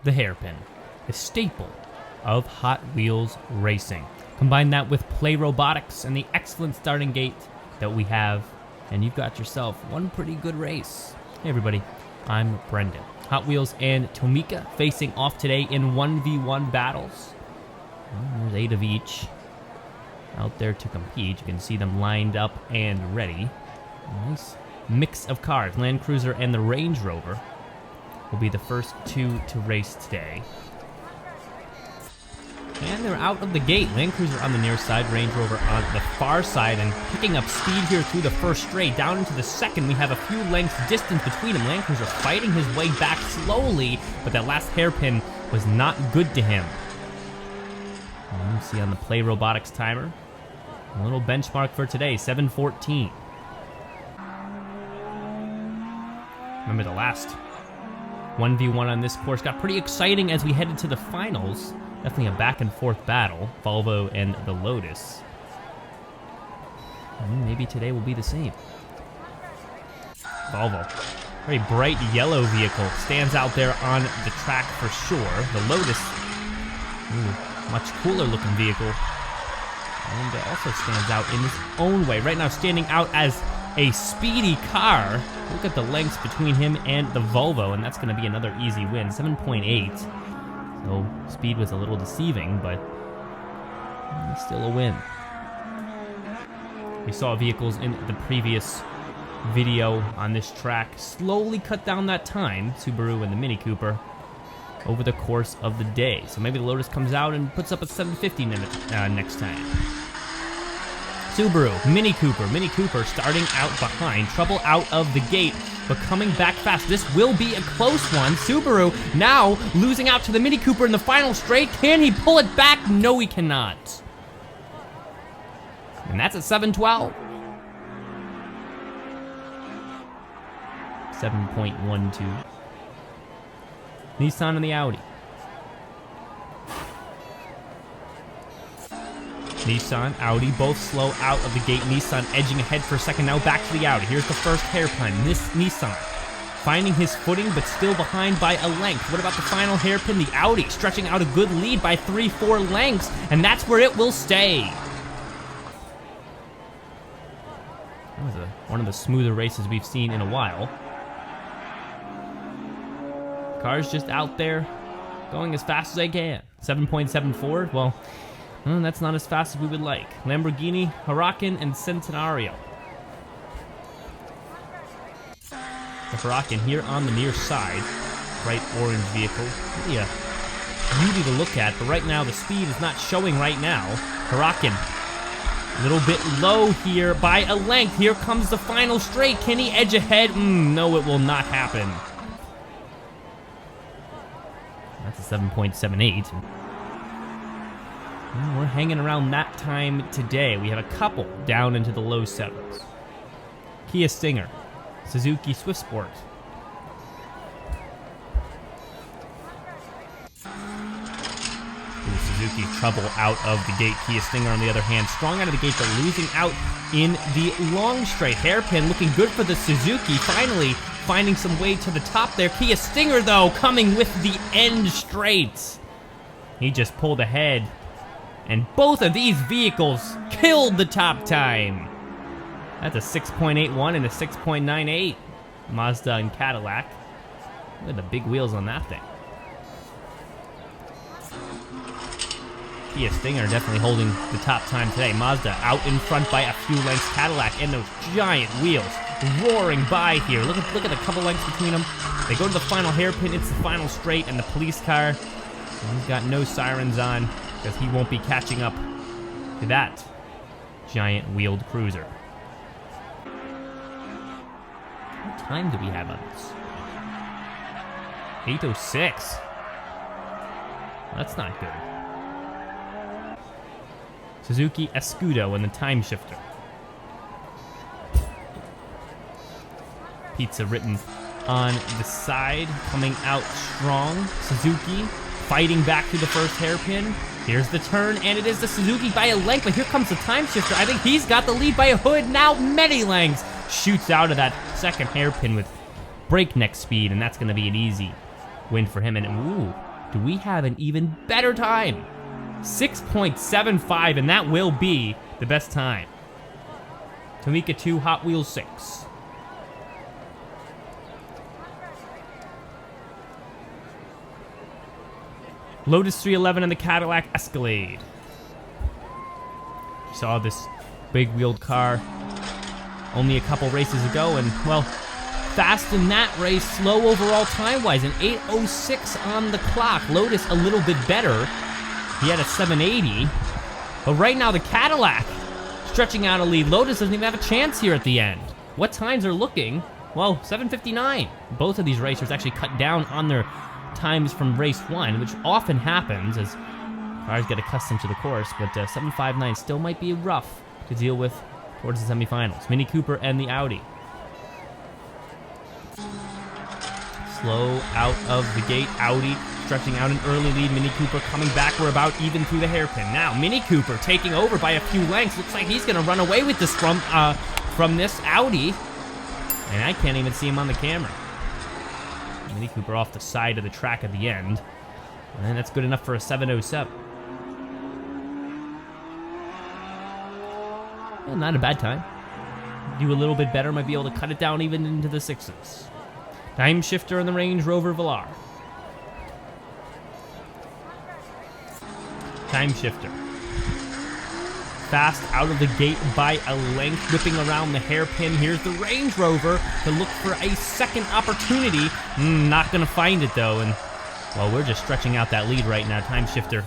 the hairpin, the staple of Hot Wheels racing. Combine that with playrobotics and the excellent starting gate that we have, and you've got yourself one pretty good race. Hey everybody, I'm Brendan. Hot Wheels and Tomica facing off today in 1v1 battles. Well, there's 8 of each out there to compete. You can see them lined up and ready. Nice mix of cars. Land Cruiser and the Range Rover will be the first 2 to race today. And they're out of the gate. Land Cruiser on the near side, Range Rover on the far side, and picking up speed here through the first straight. Down into the second, we have a few lengths distance between them. Land Cruiser fighting his way back slowly, but that last hairpin was not good to him. And you see on the playrobotics timer, a little benchmark for today, 7:14. Remember the last 1v1 on this course got pretty exciting as we headed to the finals. Definitely a back and forth battle, Volvo and the Lotus. And maybe today will be the same. Volvo, very bright yellow vehicle, stands out there on the track for sure. The Lotus, much cooler looking vehicle, and also stands out in its own way. Right now standing out as a speedy car. Look at the lengths between him and the Volvo, and that's going to be another easy win, 7.8. So speed was a little deceiving, but still a win. We saw vehicles in the previous video on this track slowly cut down that time, Subaru and the Mini Cooper, over the course of the day. So maybe the Lotus comes out and puts up a 750 next time. Subaru, Mini Cooper starting out behind, trouble out of the gate, but coming back fast. This will be a close one. Subaru now losing out to the Mini Cooper in the final straight. Can he pull it back? No, he cannot. And that's at 7:12. 7.12. Nissan and the Audi. Nissan, Audi, both slow out of the gate. Nissan edging ahead for a second. Now back to the Audi. Here's the first hairpin. This Nissan finding his footing, but still behind by a length. What about the final hairpin? The Audi stretching out a good lead by 3-4 lengths, and that's where it will stay. That was one of the smoother races we've seen in a while. Cars just out there going as fast as they can. 7.74, well, that's not as fast as we would like. Lamborghini, Huracan, and Centenario. The Huracan here on the near side. Bright orange vehicle. Really a beauty to look at, but right now the speed is not showing right now. Huracan, a little bit low here by a length. Here comes the final straight. Can he edge ahead? No, it will not happen. That's a 7.78. We're hanging around that time today. We have a couple down into the low sevens. Kia Stinger, Suzuki Swift Sport. Suzuki trouble out of the gate. Kia Stinger, on the other hand, strong out of the gate, but losing out in the long straight. Hairpin looking good for the Suzuki. Finally finding some way to the top there. Kia Stinger, though, coming with the end straight. He just pulled ahead. And both of these vehicles killed the top time. That's a 6.81 and a 6.98. Mazda and Cadillac. Look at the big wheels on that thing. Kia Stinger definitely holding the top time today. Mazda out in front by a few lengths. Cadillac and those giant wheels roaring by here. Look at a couple lengths between them. They go to the final hairpin. It's the final straight, and the police car, he's got no sirens on, because he won't be catching up to that giant wheeled cruiser. What time do we have on this? 8:06. That's not good. Suzuki Escudo and the time shifter. Pizza written on the side, coming out strong. Suzuki fighting back through the first hairpin. Here's the turn, and it is the Suzuki by a length, but here comes the time shifter. I think he's got the lead by a hood, now many lengths. Shoots out of that second hairpin with breakneck speed, and that's going to be an easy win for him. And ooh, do we have an even better time? 6.75, and that will be the best time. Tomica 2, Hot Wheels 6. Lotus 311 and the Cadillac Escalade. Saw this big wheeled car only a couple races ago, and well, fast in that race, slow overall time-wise, an 8:06 on the clock. Lotus a little bit better. He had a 780, but right now the Cadillac stretching out a lead. Lotus doesn't even have a chance here at the end. What times are looking? Well, 7:59. Both of these racers actually cut down on their times from race 1, which often happens as cars get accustomed to the course, but 7:59 still might be rough to deal with towards the semifinals. Mini Cooper and the Audi. Slow out of the gate. Audi stretching out an early lead. Mini Cooper coming back. We're about even through the hairpin. Now, Mini Cooper taking over by a few lengths. Looks like he's going to run away with this from this Audi. And I can't even see him on the camera. Mini Cooper off the side of the track at the end. And that's good enough for a 7:07. Well, not a bad time. Do a little bit better. Might be able to cut it down even into the 6s. Time shifter in the Range Rover Velar. Time shifter. Fast out of the gate by a length, whipping around the hairpin. Here's the Range Rover to look for a second opportunity. Not gonna find it though, and well, we're just stretching out that lead right now. Time shifter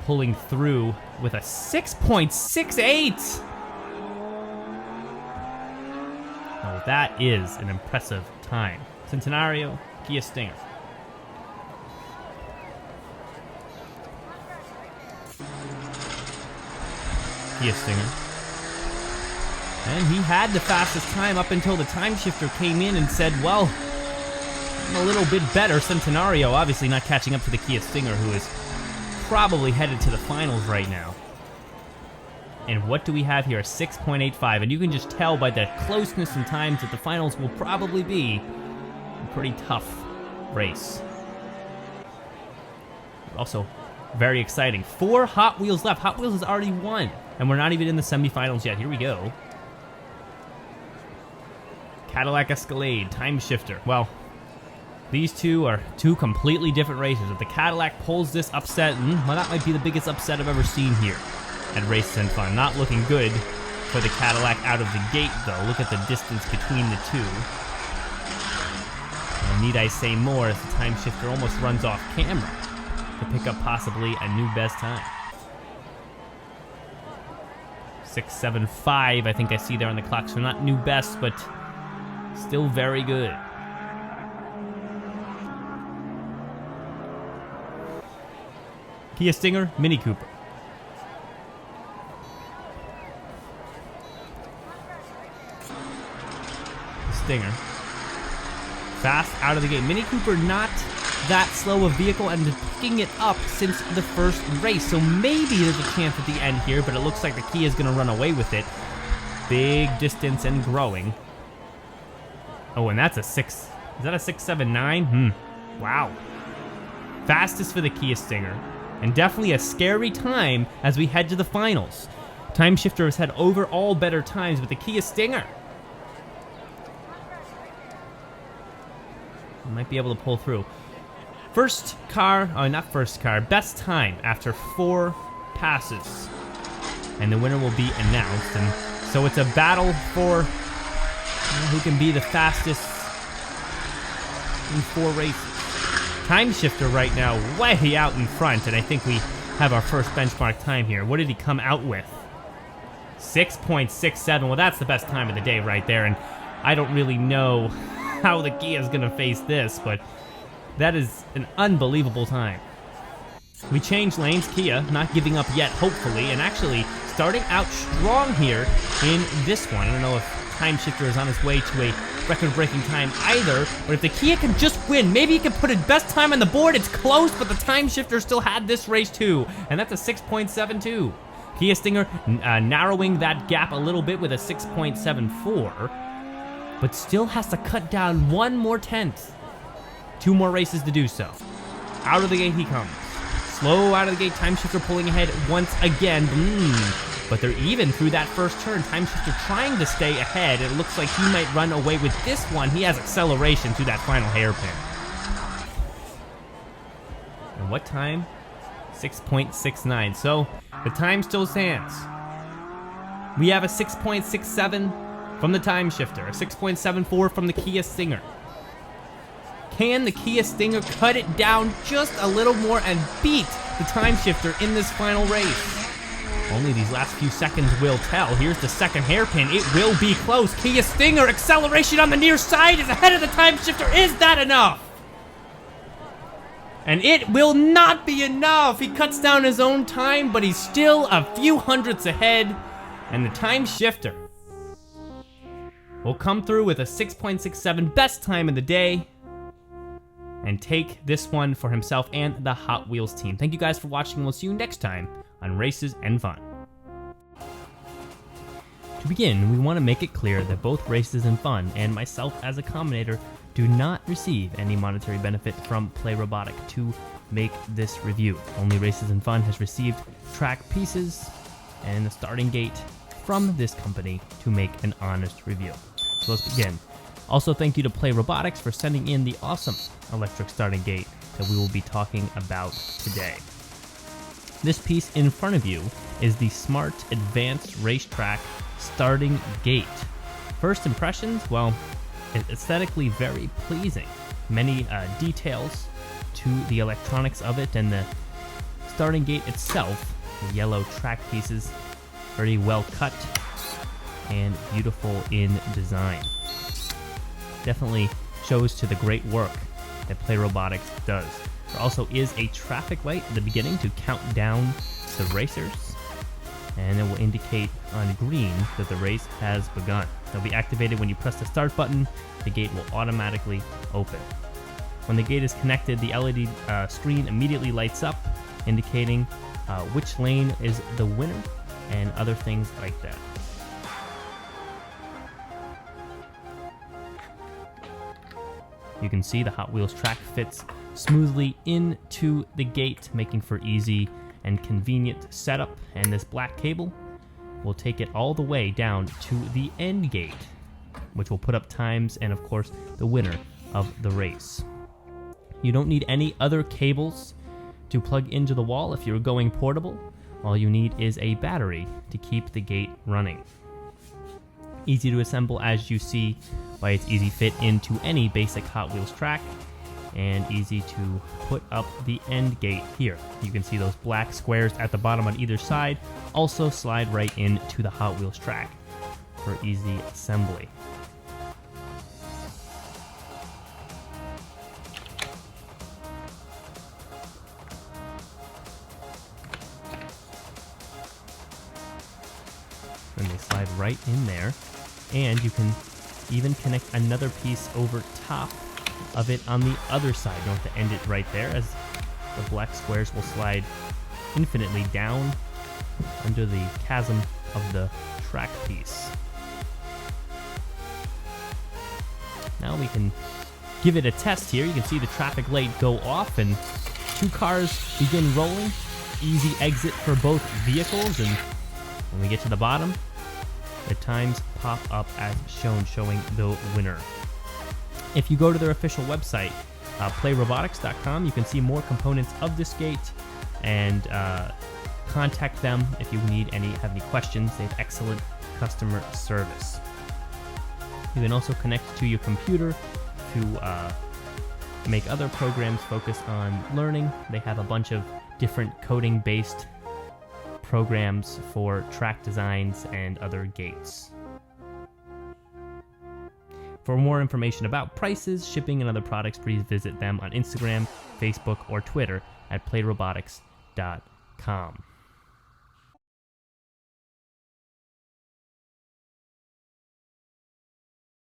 pulling through with a 6.68. Oh, that is an impressive time. Centenario, Kia Stinger. Kia Stinger. And he had the fastest time up until the time shifter came in and said, well, I'm a little bit better. Centenario obviously not catching up to the Kia Stinger, who is probably headed to the finals right now. And what do we have here? A 6.85. And you can just tell by the closeness and times that the finals will probably be a pretty tough race. Also, very exciting. 4 Hot Wheels left. Hot Wheels has already won. And we're not even in the semifinals yet. Here we go. Cadillac Escalade, time shifter. Well, these two are two completely different races. If the Cadillac pulls this upset, well, that might be the biggest upset I've ever seen here at Races and Fun. Not looking good for the Cadillac out of the gate, though. Look at the distance between the two. And need I say more as the time shifter almost runs off camera to pick up possibly a new best time. 6.75, I think I see there on the clock. So not new best, but still very good. Kia Stinger, Mini Cooper. Stinger. Fast out of the gate. Mini Cooper not that slow a vehicle and picking it up since the first race. So maybe there's a chance at the end here, but it looks like the Kia is going to run away with it. Big distance and growing. Oh, and that's a 6. Is that a 6.79? Wow. Fastest for the Kia Stinger. And definitely a scary time as we head to the finals. Time shifter has had overall better times with the Kia Stinger. Might be able to pull through. Best time after 4 passes. And the winner will be announced. And so it's a battle for who can be the fastest in 4 races. Time shifter right now way out in front, and I think we have our first benchmark time here. What did he come out with? 6.67. Well, that's the best time of the day right there, and I don't really know how the Kia is going to face this, but that is an unbelievable time. We changed lanes. Kia not giving up yet, hopefully, and actually starting out strong here in this one. I don't know if time shifter is on his way to a record-breaking time either, but if the Kia can just win, maybe he can put his best time on the board. It's close, but the time shifter still had this race too, and that's a 6.72. Kia Stinger narrowing that gap a little bit with a 6.74, but still has to cut down 1 more tenth. 2 more races to do so. Out of the gate he comes. Slow out of the gate, time shifter pulling ahead once again. But they're even through that first turn. Time shifter trying to stay ahead. It looks like he might run away with this one. He has acceleration to that final hairpin. And what time? 6.69. So the time still stands. We have a 6.67 from the time shifter, a 6.74 from the Kia Stinger. Can the Kia Stinger cut it down just a little more and beat the time shifter in this final race? Only these last few seconds will tell. Here's the second hairpin. It will be close. Kia Stinger acceleration on the near side is ahead of the time shifter. Is that enough? And it will not be enough. He cuts down his own time, but he's still a few hundredths ahead. And the time shifter will come through with a 6.67 best time of the day and take this one for himself and the Hot Wheels team. Thank you guys for watching. We'll see you next time on Races and Fun. To begin, we want to make it clear that both Races and Fun and myself as a commentator do not receive any monetary benefit from Playrobotic to make this review. Only Races and Fun has received track pieces and the starting gate from this company to make an honest review. So let's begin. Also, thank you to Playrobotics for sending in the awesome electric starting gate that we will be talking about today. This piece in front of you is the Smart Advanced Racetrack starting gate. First impressions, well, it's aesthetically very pleasing. Many details to the electronics of it, and the starting gate itself, the yellow track pieces, very well cut and beautiful in design. Definitely shows to the great work that Playrobotics does. There also is a traffic light at the beginning to count down the racers, and it will indicate on green that the race has begun. It'll be activated when you press the start button. The gate will automatically open. When the gate is connected, the LED screen immediately lights up, indicating which lane is the winner and other things like that. You can see the Hot Wheels track fits smoothly into the gate, making for easy and convenient setup. And this black cable will take it all the way down to the end gate, which will put up times and, of course, the winner of the race. You don't need any other cables to plug into the wall if you're going portable. All you need is a battery to keep the gate running. Easy to assemble, as you see by its easy fit into any basic Hot Wheels track, and easy to put up the end gate here. You can see those black squares at the bottom on either side also slide right into the Hot Wheels track for easy assembly. And they slide right in there, and you can even connect another piece over top of it on the other side. You don't have to end it right there, as the black squares will slide infinitely down under the chasm of the track piece. Now we can give it a test here. You can see the traffic light go off and two cars begin rolling. Easy exit for both vehicles, and when we get to the bottom, the times pop up as shown, showing the winner. If you go to their official website, playrobotics.com, you can see more components of this gate and contact them if you have any questions. They have excellent customer service. You can also connect to your computer to make other programs focus on learning. They have a bunch of different coding-based programs for track designs and other gates. For more information about prices, shipping, and other products, please visit them on Instagram, Facebook, or Twitter at playrobotics.com.